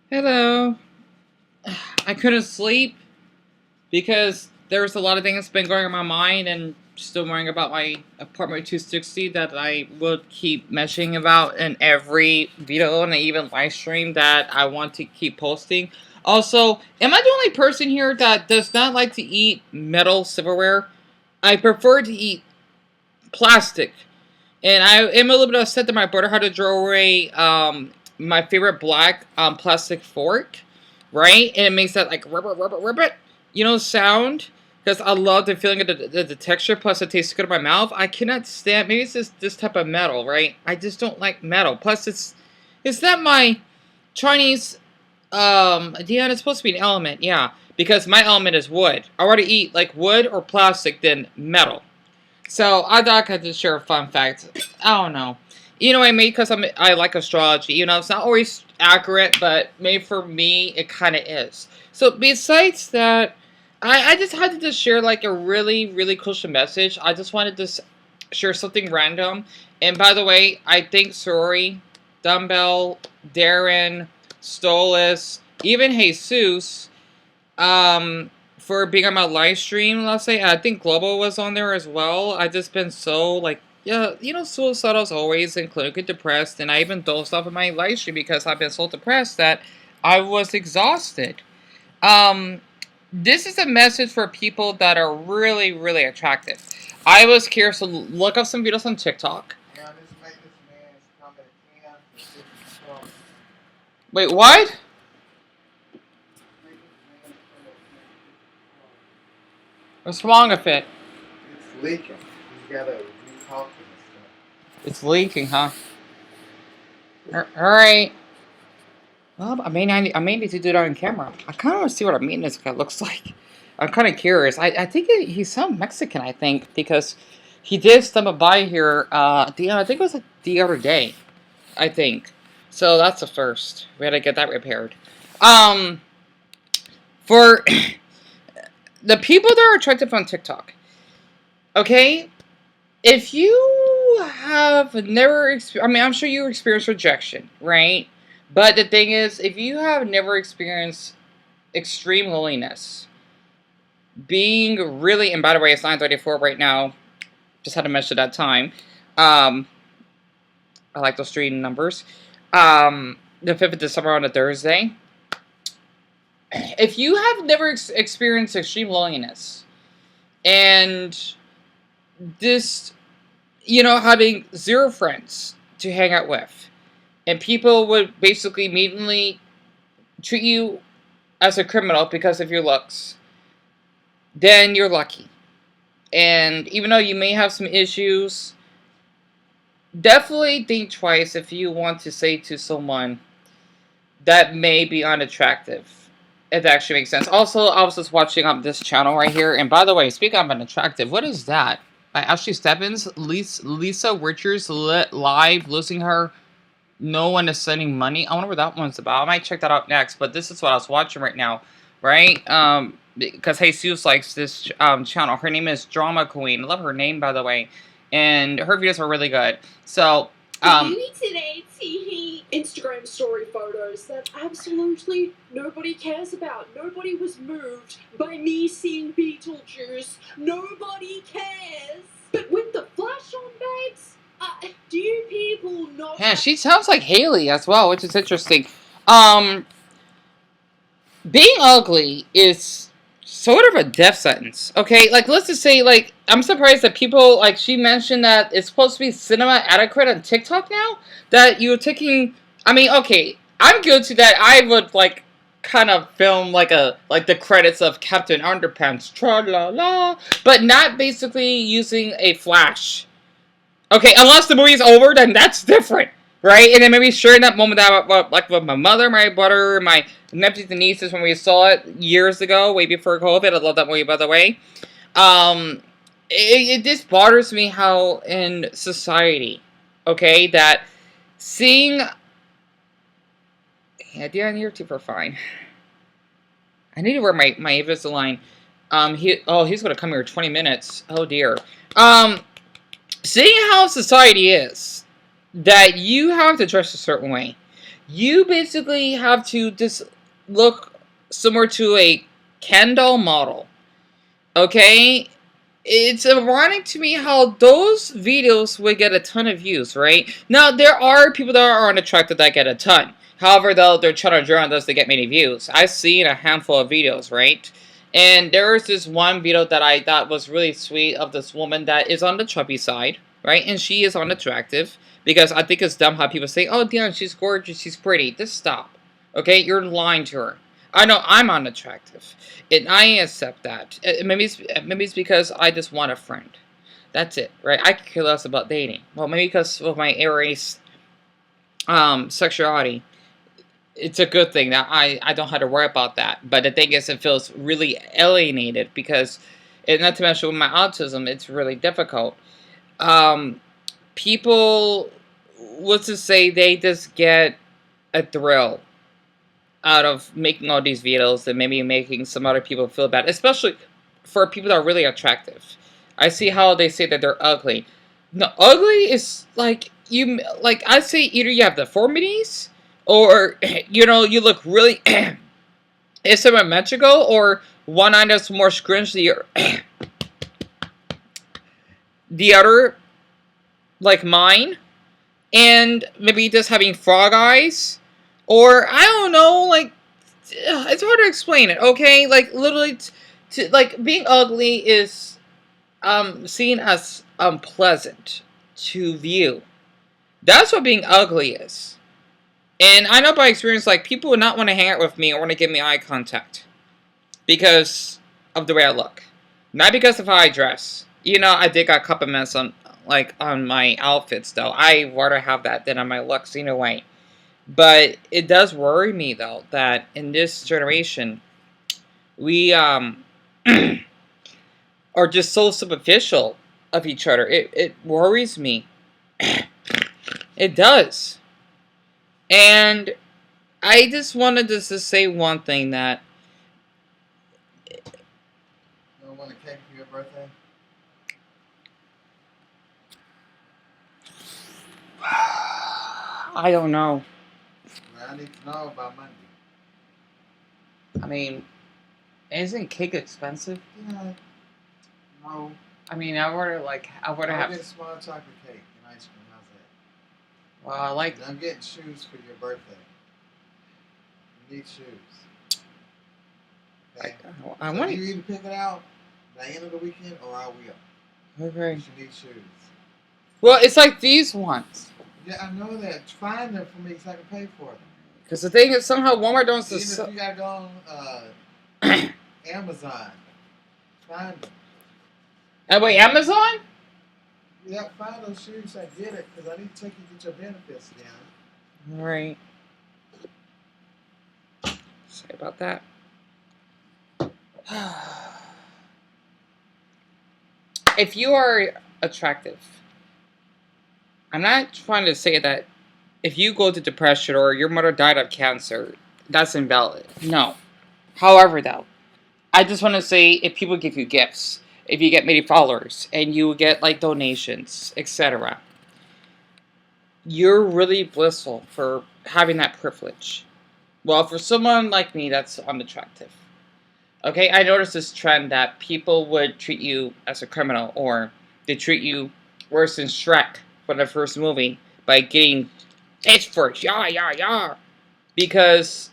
Hello. I couldn't sleep because there was a lot of things been going on in my mind and still worrying about my apartment 260 that I would keep mentioning about in every video and even live stream that I want to keep posting. Also, am I the only person here that does not like to eat metal silverware? I prefer to eat plastic. And I am a little bit upset that my brother had to throw away my favorite black plastic fork, right? And it makes that like ribbit, sound. Because I love the feeling of the texture, plus it tastes good in my mouth. I cannot stand. Maybe it's just this type of metal, right? I just don't like metal. Plus, it's not my Chinese. Yeah, it's supposed to be an element, yeah. Because my element is wood. I rather eat like wood or plastic than metal. So I thought I could just share a fun fact. I don't know. I mean, because I like astrology. It's not always accurate, but maybe for me, it kind of is. So besides that, I just had to just share like a really, really crucial message. I just wanted to share something random. And by the way, I think Sorry, Dumbbell, Darren, Stolas, even Jesus, for being on my live stream, let's say. I think Global was on there as well. I just been so like, yeah, suicidal as always and clinically depressed, and I even dozed off of my live stream because I've been so depressed that I was exhausted. Um, this is a message for people that are really, really attractive. I was curious to look up some videos on TikTok. Wait, what? What's wrong with it? It's leaking. You gotta re-talk to this stuff. It's leaking, huh? Alright. Well, I may need to do that on camera. I kind of want to see what a maintenance guy looks like. I'm kind of curious. I think he's some Mexican, I think, because he did stumble by here, I think it was like the other day, I think. So that's a first. We had to get that repaired. Um, for the people that are attractive on TikTok, okay, if you have never, I'm sure you experienced rejection, right? But the thing is, if you have never experienced extreme loneliness, being really, and by the way, it's 9:34 right now. Just had to mention that time. Um, I like those street numbers. The 5th of December on a Thursday. If you have never experienced extreme loneliness and this, having zero friends to hang out with, and people would basically immediately treat you as a criminal because of your looks, then you're lucky. And even though you may have some issues, definitely think twice if you want to say to someone that may be unattractive. If that actually makes sense. Also, I was just watching this channel right here. And by the way, speaking of unattractive, what is that? Ashley Stebbins, Lisa Richards live losing her. No one is sending money. I wonder what that one's about. I might check that out next. But this is what I was watching right now, right? Because Jesus likes this channel. Her name is Drama Queen. I love her name, by the way, and her videos are really good. So Today, TV, Instagram story photos that absolutely nobody cares about. Nobody was moved by me seeing Beetlejuice. Nobody cares. But with the flash on, babes, do you people know? yeah, she sounds like Haley as well, which is interesting. Being ugly is sort of a death sentence. Okay, like let's just say, like I'm surprised that people like she mentioned that it's supposed to be cinema adequate on TikTok now. That you're taking. I mean, okay, I'm guilty that I would like kind of film like the credits of Captain Underpants, tra la la, but not basically using a flash. Okay, unless the movie's over, then that's different, right? And then maybe sharing that moment that like with my mother, my brother, my nephews and nieces when we saw it years ago, way before COVID. I love that movie, by the way. It just bothers me how in society, okay, that seeing. Yeah, dear, and your teeth are fine. I need to wear my Invisalign. He's gonna come here in 20 minutes. Oh dear. Seeing how society is, that you have to dress a certain way. You basically have to just look similar to a Ken doll model. Okay? It's ironic to me how those videos would get a ton of views, right? Now, there are people that are unattractive that get a ton. However, though, their channel journal doesn't get many views. I've seen a handful of videos, right? And there was this one video that I thought was really sweet of this woman that is on the chubby side, right? And she is unattractive. Because I think it's dumb how people say, oh, Dion, she's gorgeous, she's pretty. Just stop. Okay? You're lying to her. I know I'm unattractive. And I accept that. Maybe it's because I just want a friend. That's it, right? I could care less about dating. Well, maybe because of my Aries sexuality, it's a good thing that I don't have to worry about that. But the thing is, it feels really alienated because, and not to mention with my autism, it's really difficult. Um, People, let's just say they just get a thrill out of making all these videos and maybe making some other people feel bad, especially for people that are really attractive. I see how they say that they're ugly. No, ugly is like you like I say either you have deformities or you look really asymmetrical or one eye that's more scrunchy or the other like mine and maybe just having frog eyes or I don't know like it's hard to explain it, okay? Like literally, like being ugly is seen as unpleasant to view. That's what being ugly is. And I know by experience, like people would not want to hang out with me or want to give me eye contact because of the way I look, not because of how I dress. I did got compliments on my outfits though. I rather have that than on my looks anyway. But it does worry me though that in this generation we are just so superficial of each other. It worries me. It does. And I just wanted to just say one thing that You don't want a cake for your birthday? I don't know. Well, I need to know by Monday. I mean, isn't cake expensive? Yeah. No. I mean, I would I'll get a small chocolate cake and ice cream. How's that? Well, I like. And I'm getting shoes for your birthday. You need shoes. Okay? I So want. you either pick it out by the end of the weekend or I will. Okay. You need shoes. Well, it's like these ones. Yeah, I know that. Find them for me so I can pay for them. Because the thing is, somehow Walmart don't. Even if you gotta go on Amazon, find them. And wait, Amazon? Yeah, find those shoes. I get it because I need to take you to get your benefits down. All right. Sorry about that. If you are attractive, I'm not trying to say that if you go to depression or your mother died of cancer, that's invalid. No. However, though, I just want to say if people give you gifts, if you get many followers, and you get like donations, etc., you're really blissful for having that privilege. Well, for someone like me, that's unattractive. Okay, I noticed this trend that people would treat you as a criminal, or they treat you worse than Shrek from the first movie by getting pitchforks, because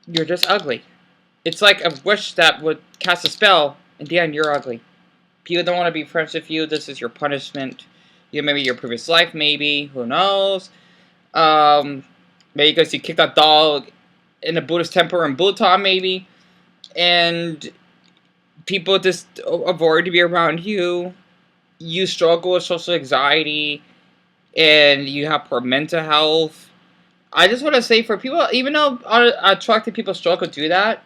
you're just ugly. It's like a wish that would cast a spell, and the end, you're ugly. People don't want to be friends with you. This is your punishment. Maybe your previous life, maybe. Who knows? Maybe because you kicked a dog in a Buddhist temple in Bhutan, maybe. And people just avoid to be around you. You struggle with social anxiety. And you have poor mental health. I just want to say for people, even though attractive people struggle to do that,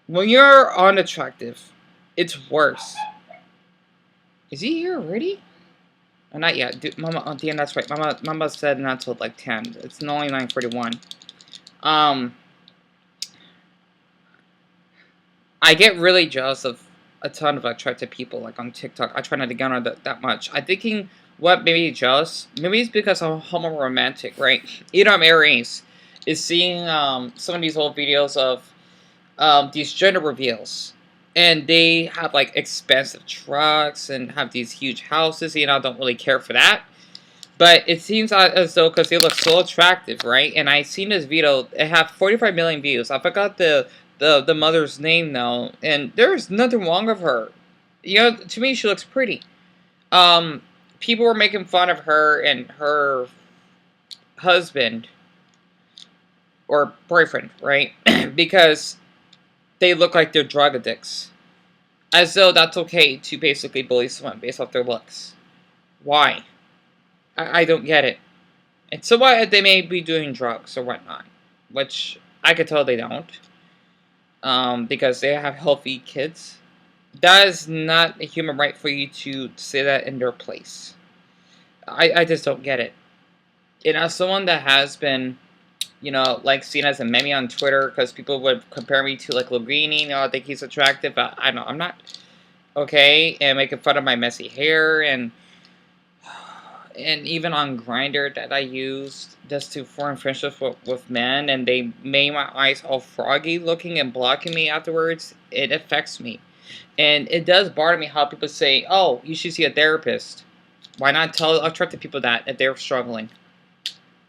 when you're unattractive, it's worse. Is he here already? Oh, not yet. Mama, oh, damn, that's right. Mama said not till like 10. It's only 9:41. I get really jealous of a ton of attractive people, like on TikTok. I try not to get on that much. I'm thinking what made me jealous? Maybe it's because I'm homo romantic, right? You know, I'm Aries. Is seeing some of these old videos of these gender reveals, and they have like expensive trucks and have these huge houses. You know, I don't really care for that. But it seems as though because they look so attractive, right? And I seen this video, it had 45 million views. I forgot the mother's name though, and there's nothing wrong with her. You know, to me, she looks pretty. Um, People were making fun of her and her husband or boyfriend, right? Because they look like they're drug addicts, as though that's okay to basically bully someone based off their looks. Why? I don't get it. And so what? They may be doing drugs or whatnot, which I could tell they don't, because they have healthy kids. That is not a human right for you to say that in their place. I just don't get it. And as someone that has been, you know, like seen as a meme on Twitter, because people would compare me to like Logrini, you know, I think he's attractive. I know I'm not okay, and making fun of my messy hair and even on Grinder that I used just to form friendships with men, and they made my eyes all froggy looking and blocking me afterwards. It affects me, and it does bother me how people say, "Oh, you should see a therapist." Why not tell attractive people that they're struggling?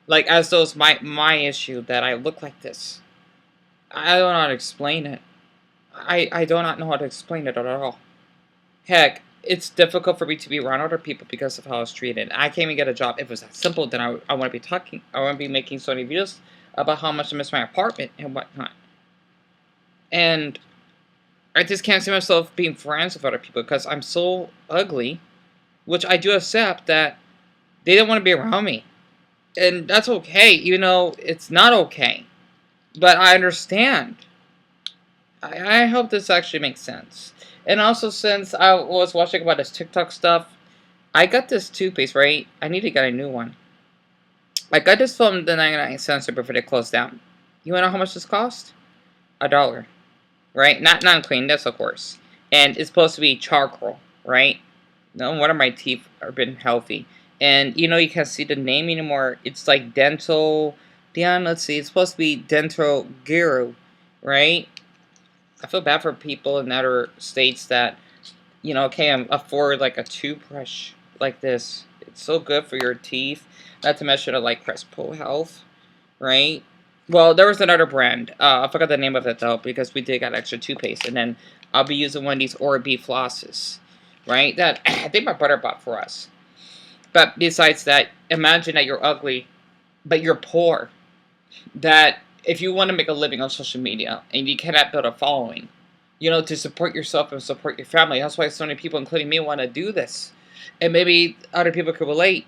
Like as though it's my issue that I look like this. I don't know how to explain it. I do not know how to explain it at all. Heck, it's difficult for me to be around other people because of how I was treated. I can't even get a job. If it was that simple, then I wouldn't be talking. I wouldn't be making so many videos about how much I miss my apartment and whatnot. And I just can't see myself being friends with other people because I'm so ugly, which I do accept that they don't want to be around me. And that's okay, even though it's not okay. But I understand. I hope this actually makes sense. And also, since I was watching about this TikTok stuff, I got this toothpaste, right? I need to get a new one. I got this from the 99 cents store before they closed down. You wanna know how much this cost? $1. Right? Not non-clean, that's of course. And it's supposed to be charcoal, right? No wonder my teeth have been healthy. And you know, you can't see the name anymore. It's like dental. Dion, let's see. It's supposed to be dental guru, right? I feel bad for people in other states that, you know, can't afford like a toothbrush like this. It's so good for your teeth. Not to mention like Crespo Health, right? Well, there was another brand. I forgot the name of it though because we did got extra toothpaste, and then I'll be using one of these Oral-B flosses, right? That I think my brother bought for us. But besides that, imagine that you're ugly, but you're poor. That if you want to make a living on social media and you cannot build a following, you know, to support yourself and support your family. That's why so many people, including me, want to do this. And maybe other people could relate.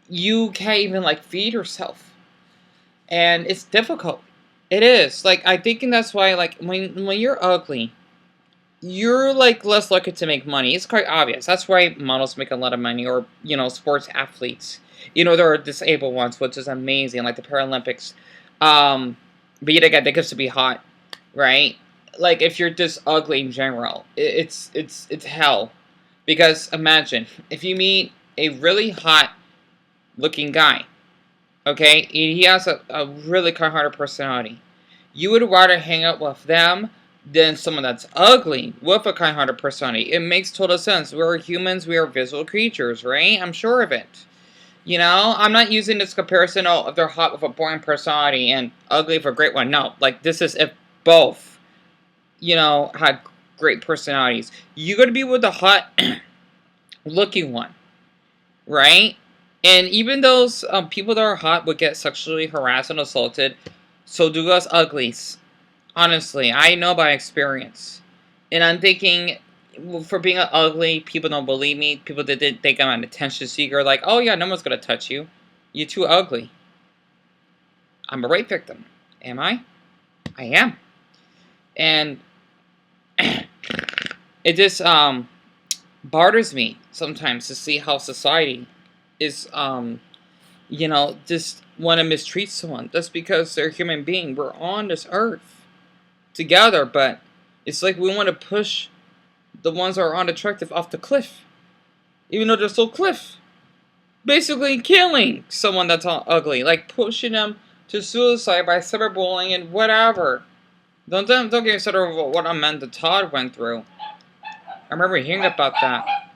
You can't even like feed yourself. And it's difficult. It is. Like I think that's why like when you're ugly, you're like less likely to make money. It's quite obvious. That's why models make a lot of money, or you know, sports athletes. You know, there are disabled ones, which is amazing, like the Paralympics. But yet again, they get to be hot, right? Like if you're just ugly in general, it's hell. Because imagine if you meet a really hot looking guy, okay, and he has a really kind-hearted personality. You would rather hang out with them than someone that's ugly with a kind-hearted personality. It makes total sense. We're humans. We are visual creatures, right? I'm sure of it. You know, I'm not using this comparison, oh, if they're hot with a boring personality and ugly for a great one. No, like this is if both, you know, had great personalities. You're going to be with the hot looking one, right? And even those people that are hot would get sexually harassed and assaulted, so do us uglies. Honestly, I know by experience. And I'm thinking, for being ugly, people don't believe me. People that didn't think I'm an attention seeker, like, oh yeah, no one's gonna touch you. You're too ugly. I'm a rape victim. Am I? I am. And it just bothers me sometimes to see how society is you know, just want to mistreat someone just because they're a human being. We're on this earth together, but it's like we want to push the ones that are unattractive off the cliff, even though they're still cliff. basically killing someone that's all ugly, like pushing them to suicide by cyberbullying and whatever. Don't get me started over what Amanda Todd went through. I remember hearing about that.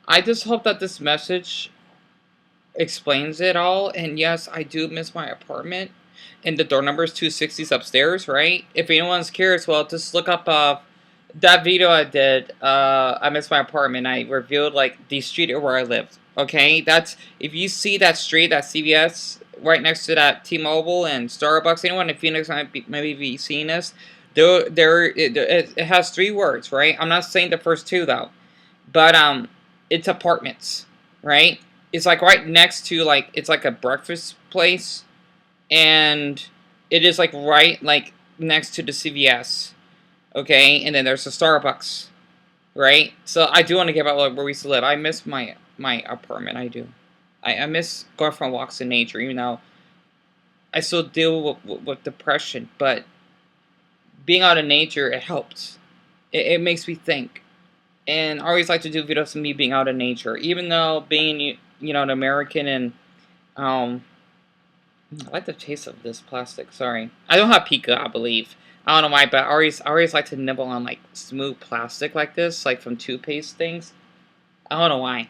I just hope that this message explains it all. And yes, I do miss my apartment. And the door number is 260s upstairs, right? If anyone's curious, well, just look up that video I did. I miss my apartment. I revealed like the street where I lived. Okay, that's if you see that street, that CVS right next to that T-Mobile and Starbucks. Anyone in Phoenix might maybe be seeing this. It has 3 words, right? I'm not saying the first 2 though, but it's apartments, right? It's like right next to like it's like a breakfast place, and it is like right like next to the CVS, okay, and then there's a Starbucks, right? So I do want to give out like where we used to live. I miss my apartment. I do. I miss going for walks in nature, even though I still deal with depression, but being out in nature it helps. It makes me think, and I always like to do videos of me being out in nature, even though being an American and um I like the taste of this plastic. Sorry, I don't have pica, I believe. I don't know why, but I always like to nibble on like smooth plastic like this, like from toothpaste things. I don't know why.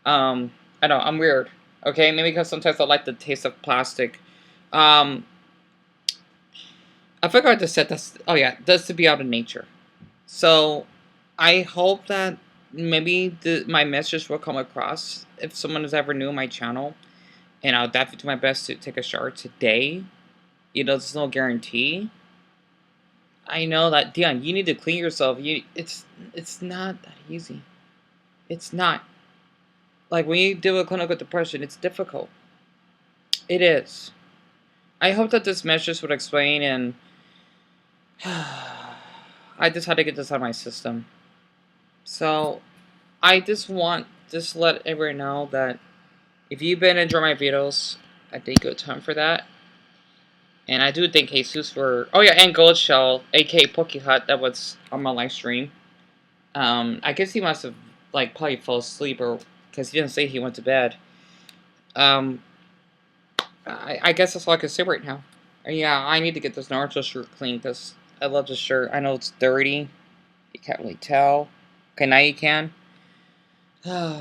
I know I'm weird. Okay, maybe because sometimes I like the taste of plastic. Um, I forgot to set this. Oh yeah, that's to be out in nature. So, I hope that maybe my message will come across if someone is ever new on my channel, and I'll definitely do my best to take a shower today. There's no guarantee. I know that, Dion, you need to clean yourself. It's not that easy. It's not. Like, when you deal with clinical depression, it's difficult. It is. I hope that this message would explain, and I just had to get this out of my system. So, I just want to let everyone know that if you've been enjoying my videos, I think good time for that. And I do thank Jesus for... Oh yeah, and Goldshell, aka Pokehut, that was on my live stream. I guess he must have, like, probably fell asleep, or... Because he didn't say he went to bed. I guess that's all I can say right now. Yeah, I need to get this Naruto shirt clean, because I love this shirt. I know it's dirty. You can't really tell. Okay, now you can. Kind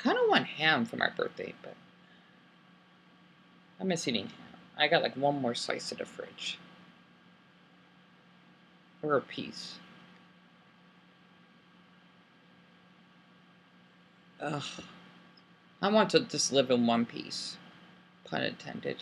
of want ham for my birthday, but I miss eating ham. I got like one more slice in the fridge. Or a piece. Ugh. I want to just live in one piece. Pun intended.